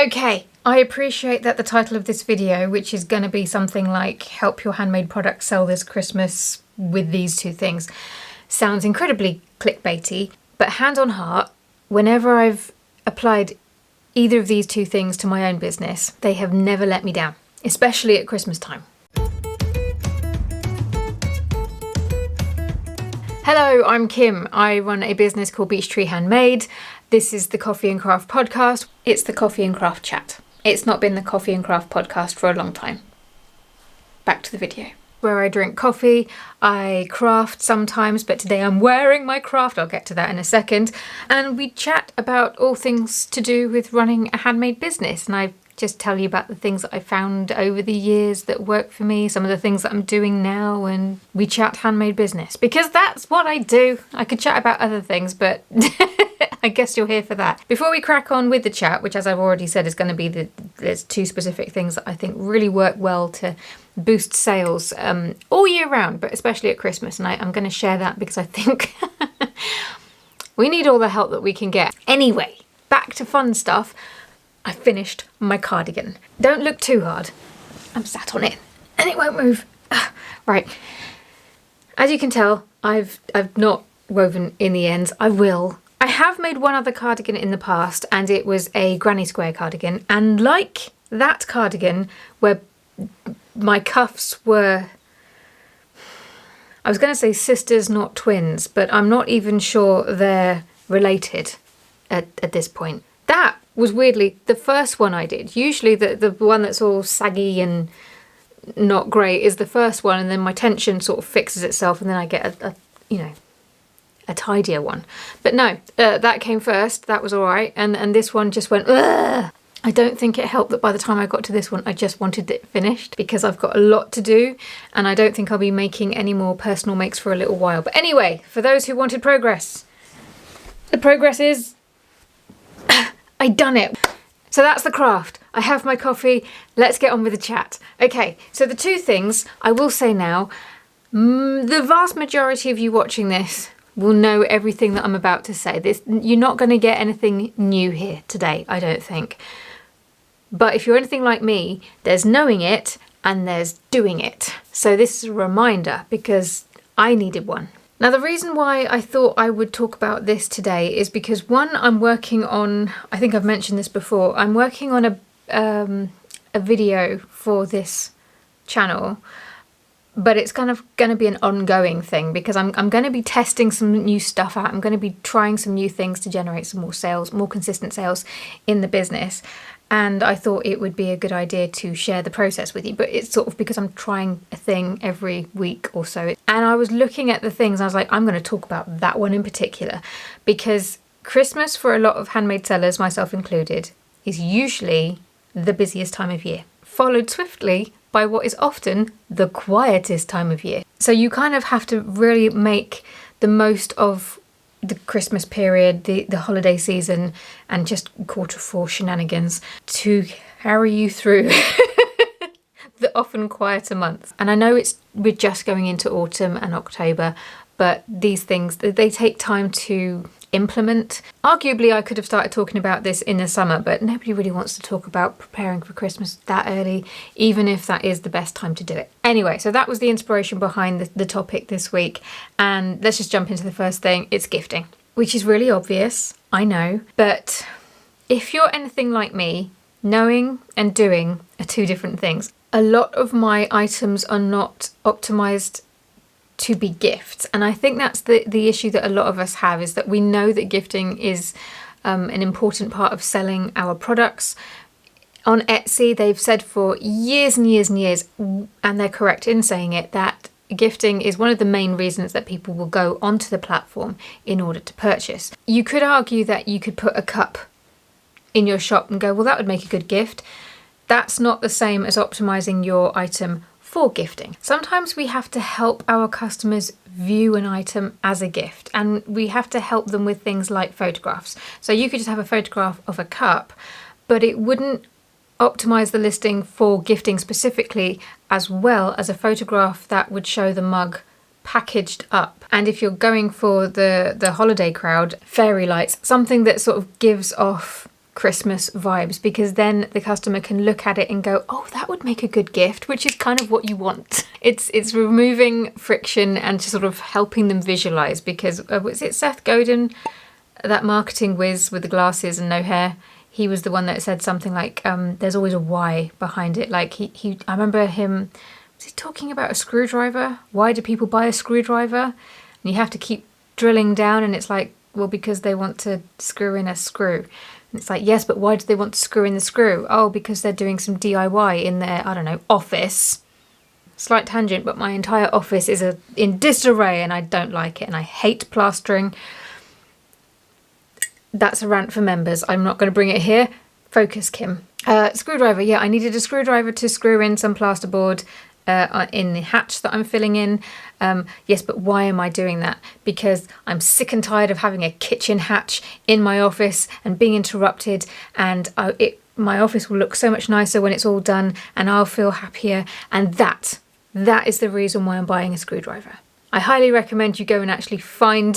Okay, I appreciate that the title of this video, which is going to be something like help your handmade products sell this Christmas with these two things, sounds incredibly clickbaity, but hand on heart, whenever I've applied either of these two things to my own business, they have never let me down, especially at Christmas time. Hello, I'm Kim. I run a business called Beech Tree Handmade. This is the Coffee and Craft podcast. It's the Coffee and Craft chat. It's not been the Coffee and Craft podcast for a long time. Back to the video. Where I drink coffee, I craft sometimes, but today I'm wearing my craft. I'll get to that in a second. And we chat about all things to do with running a handmade business. And I just tell you about the things that I found over the years that work for me, some of the things that I'm doing now, and we chat handmade business because that's what I do. I could chat about other things, but I guess you're here for that. Before we crack on with the chat, which as I've already said is going to be there's two specific things that I think really work well to boost sales all year round, but especially at Christmas, and I'm going to share that because I think we need all the help that we can get. Anyway, back to fun stuff. I finished my cardigan. Don't look too hard. I'm sat on it and it won't move. Right. As you can tell, I've not woven in the ends. I will. I have made one other cardigan in the past and it was a granny square cardigan. And like that cardigan where my cuffs were, I was going to say sisters, not twins, but I'm not even sure they're related at this point. That was weirdly the first one I did. Usually the one that's all saggy and not great is the first one, and then my tension sort of fixes itself and then I get a tidier one. But no, that came first. That was all right. And this one just went, ugh. I don't think it helped that by the time I got to this one, I just wanted it finished because I've got a lot to do and I don't think I'll be making any more personal makes for a little while. But anyway, for those who wanted progress, the progress is I done it. So that's the craft. I have my coffee. Let's get on with the chat. Okay, so the two things I will say now, the vast majority of you watching this will know everything that I'm about to say. You're not going to get anything new here today, I don't think. But if you're anything like me, there's knowing it and there's doing it. So this is a reminder because I needed one. Now, the reason why I thought I would talk about this today is because one, I'm working on, I think I've mentioned this before, I'm working on a video for this channel, but it's kind of going to be an ongoing thing because I'm going to be testing some new stuff out. I'm going to be trying some new things to generate some more sales, more consistent sales in the business. And I thought it would be a good idea to share the process with you, but it's sort of because I'm trying a thing every week or so. And I was looking at the things, and I was like, I'm going to talk about that one in particular because Christmas for a lot of handmade sellers, myself included, is usually the busiest time of year, followed swiftly by what is often the quietest time of year. So you kind of have to really make the most of the Christmas period, the holiday season, and just Q4 shenanigans to carry you through the often quieter months. And I know we're just going into autumn and October, but these things, they take time to implement. Arguably, I could have started talking about this in the summer, but nobody really wants to talk about preparing for Christmas that early, even if that is the best time to do it. Anyway, so that was the inspiration behind the topic this week. And let's just jump into the first thing. It's gifting, which is really obvious, I know. But if you're anything like me, knowing and doing are two different things. A lot of my items are not optimized to be gifts, and I think that's the issue that a lot of us have, is that we know that gifting is an important part of selling our products. On Etsy, they've said for years and years and years, and they're correct in saying it, that gifting is one of the main reasons that people will go onto the platform in order to purchase. You could argue that you could put a cup in your shop and go, well, that would make a good gift. That's not the same as optimizing your item for gifting. Sometimes we have to help our customers view an item as a gift, and we have to help them with things like photographs. So you could just have a photograph of a cup, but it wouldn't optimize the listing for gifting specifically, as well as a photograph that would show the mug packaged up. And if you're going for the holiday crowd, fairy lights, something that sort of gives off Christmas vibes, because then the customer can look at it and go, oh, that would make a good gift, which is kind of what you want. It's removing friction and just sort of helping them visualize, because was it Seth Godin, that marketing whiz with the glasses and no hair? He was the one that said something like, there's always a why behind it. Like I remember him, was he talking about a screwdriver? Why do people buy a screwdriver? And you have to keep drilling down, and it's like, well, because they want to screw in a screw. And it's like, yes, but why do they want to screw in the screw? Oh, because they're doing some DIY in their, I don't know, office. Slight tangent, but my entire office is in disarray and I don't like it, and I hate plastering. That's a rant for members. I'm not going to bring it here. Focus, Kim. Screwdriver. Yeah, I needed a screwdriver to screw in some plasterboard in the hatch that I'm filling in. Yes, but why am I doing that? Because I'm sick and tired of having a kitchen hatch in my office and being interrupted, and my office will look so much nicer when it's all done, and I'll feel happier, and that is the reason why I'm buying a screwdriver. I highly recommend you go and actually find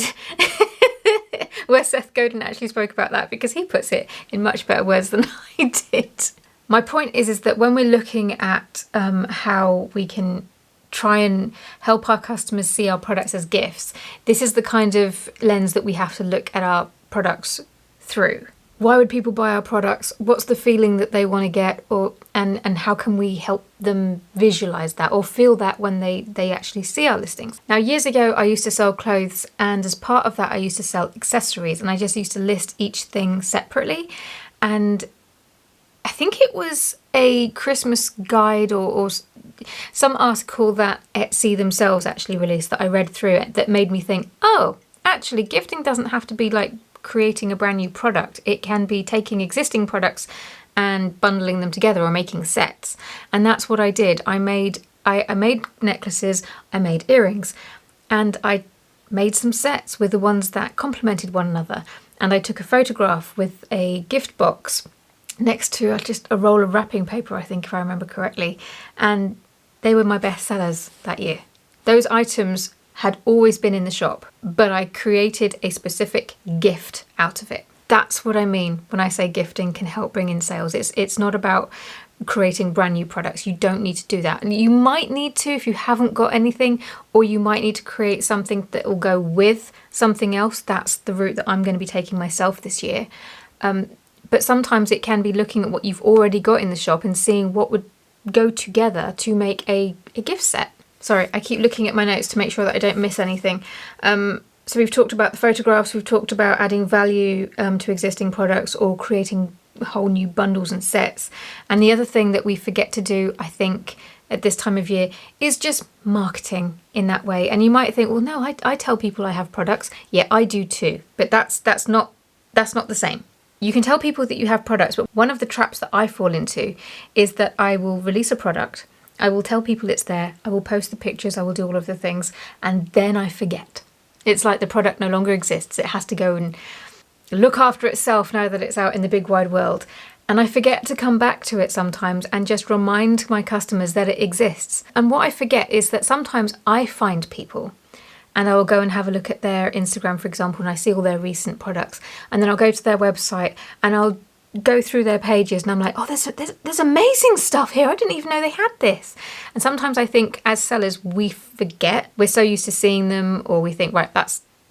where Seth Godin actually spoke about that, because he puts it in much better words than I did. My point is that when we're looking at how we can try and help our customers see our products as gifts, this is the kind of lens that we have to look at our products through. Why would people buy our products? What's the feeling that they want to get? And how can we help them visualize that or feel that when they actually see our listings? Now, years ago, I used to sell clothes, and as part of that, I used to sell accessories, and I just used to list each thing separately. And I think it was a Christmas guide or some article that Etsy themselves actually released that I read through it that made me think, oh, actually gifting doesn't have to be like creating a brand new product. It can be taking existing products and bundling them together or making sets. And that's what I did. I made necklaces, I made earrings, and I made some sets with the ones that complemented one another. And I took a photograph with a gift box next to just a roll of wrapping paper, I think, if I remember correctly. And they were my best sellers that year. Those items had always been in the shop, but I created a specific gift out of it. That's what I mean when I say gifting can help bring in sales. It's not about creating brand new products. You don't need to do that. And you might need to if you haven't got anything, or you might need to create something that will go with something else. That's the route that I'm going to be taking myself this year. But sometimes it can be looking at what you've already got in the shop and seeing what would go together to make a gift set. Sorry, I keep looking at my notes to make sure that I don't miss anything. So we've talked about the photographs, we've talked about adding value to existing products or creating whole new bundles and sets. And the other thing that we forget to do, I think, at this time of year is just marketing in that way. And you might think, well, no, I tell people I have products. Yeah, I do too. But that's not the same. You can tell people that you have products, but one of the traps that I fall into is that I will release a product, I will tell people it's there, I will post the pictures, I will do all of the things, and then I forget. It's like the product no longer exists. It has to go and look after itself now that it's out in the big wide world. And I forget to come back to it sometimes and just remind my customers that it exists. And what I forget is that sometimes I find people and I will go and have a look at their Instagram, for example, and I see all their recent products. And then I'll go to their website and I'll go through their pages and I'm like, oh, there's amazing stuff here. I didn't even know they had this. And sometimes I think as sellers, we forget. We're so used to seeing them, or we think, right,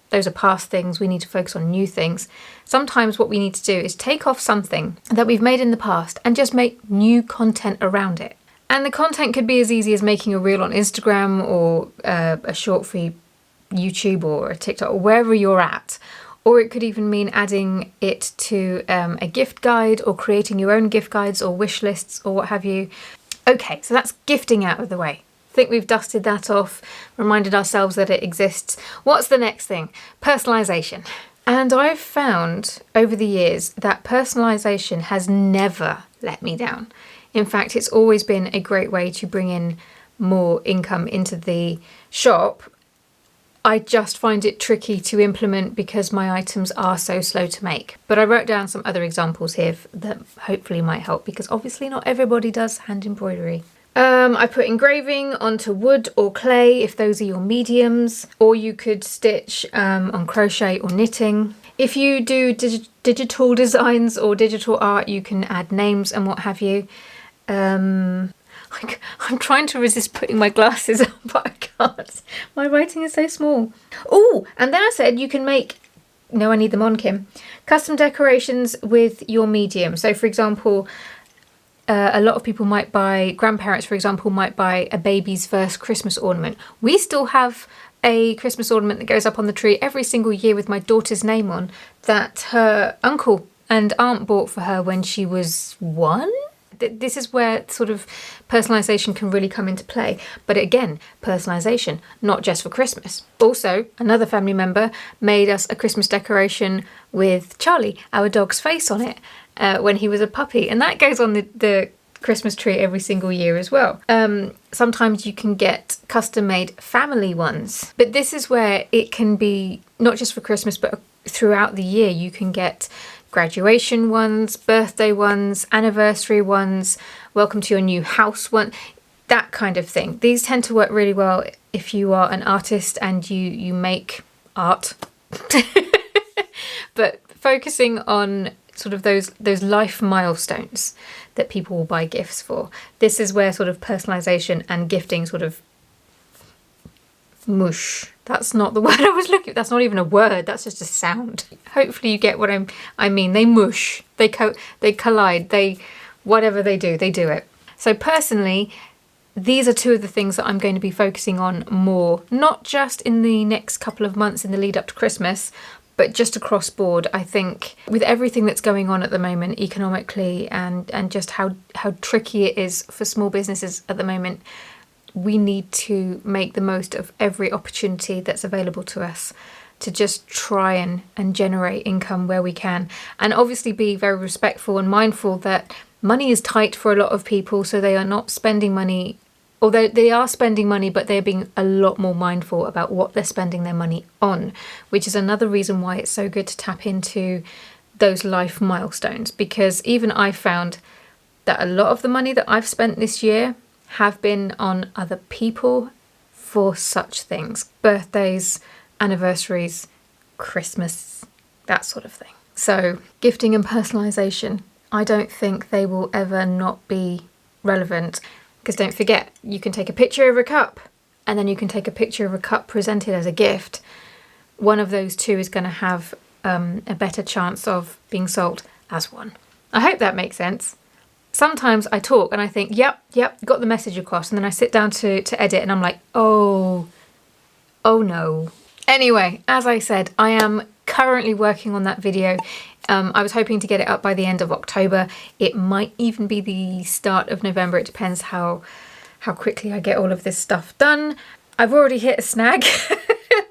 those are past things. We need to focus on new things. Sometimes what we need to do is take off something that we've made in the past and just make new content around it. And the content could be as easy as making a reel on Instagram or a short for YouTube or a TikTok or wherever you're at. Or it could even mean adding it to a gift guide or creating your own gift guides or wish lists or what have you. Okay, so that's gifting out of the way. I think we've dusted that off, reminded ourselves that it exists. What's the next thing? Personalisation. And I've found over the years that personalisation has never let me down. In fact, it's always been a great way to bring in more income into the shop. I just find it tricky to implement because my items are so slow to make. But I wrote down some other examples here that hopefully might help, because obviously not everybody does hand embroidery. I put engraving onto wood or clay if those are your mediums, or you could stitch on crochet or knitting. If you do digital designs or digital art, you can add names and what have you. I'm trying to resist putting my glasses on, but I can't. My writing is so small. Oh, and then I said you can make... No, I need them on, Kim. Custom decorations with your medium. So, for example, a lot of people might buy... Grandparents, for example, might buy a baby's first Christmas ornament. We still have a Christmas ornament that goes up on the tree every single year with my daughter's name on that her uncle and aunt bought for her when she was 1. This is where sort of personalisation can really come into play. But again, personalisation, not just for Christmas. Also, another family member made us a Christmas decoration with Charlie, our dog's face on it, when he was a puppy. And that goes on the Christmas tree every single year as well. Sometimes you can get custom made family ones. But this is where it can be not just for Christmas, but throughout the year. You can get graduation ones, birthday ones, anniversary ones, welcome to your new house one, that kind of thing. These tend to work really well if you are an artist and you make art. But focusing on sort of those life milestones that people will buy gifts for. This is where sort of personalisation and gifting sort of mush. That's not the word I was looking for. That's not even a word. That's just a sound. Hopefully you get what I mean. They mush. They collide. They... Whatever they do it. So personally, these are 2 of the things that I'm going to be focusing on more. Not just in the next couple of months in the lead up to Christmas, but just across board. I think with everything that's going on at the moment economically and just how tricky it is for small businesses at the moment, we need to make the most of every opportunity that's available to us to just try and generate income where we can. And obviously be very respectful and mindful that money is tight for a lot of people, so they are not spending money, although they are spending money, but they're being a lot more mindful about what they're spending their money on, which is another reason why it's so good to tap into those life milestones. Because even I found that a lot of the money that I've spent this year have been on other people for such things. Birthdays, anniversaries, Christmas, that sort of thing. So gifting and personalisation, I don't think they will ever not be relevant. Because don't forget, you can take a picture of a cup and then you can take a picture of a cup presented as a gift. One of those 2 is going to have a better chance of being sold as one. I hope that makes sense. Sometimes I talk and I think, yep, got the message across. And then I sit down to edit and I'm like, oh no. Anyway, as I said, I am currently working on that video. I was hoping to get it up by the end of October. It might even be the start of November. It depends how quickly I get all of this stuff done. I've already hit a snag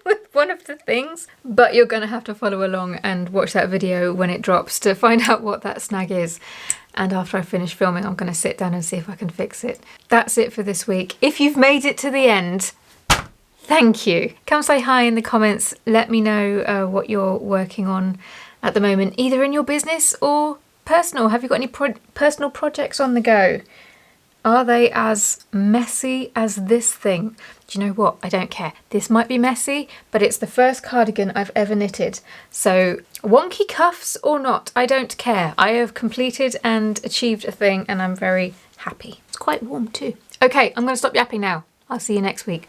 with one of the things, but you're going to have to follow along and watch that video when it drops to find out what that snag is. And after I finish filming, I'm going to sit down and see if I can fix it. That's it for this week. If you've made it to the end, thank you. Come say hi in the comments. Let me know what you're working on at the moment, either in your business or personal. Have you got any personal projects on the go? Are they as messy as this thing? Do you know what? I don't care. This might be messy, but it's the first cardigan I've ever knitted. So wonky cuffs or not, I don't care. I have completed and achieved a thing and I'm very happy. It's quite warm too. Okay, I'm going to stop yapping now. I'll see you next week.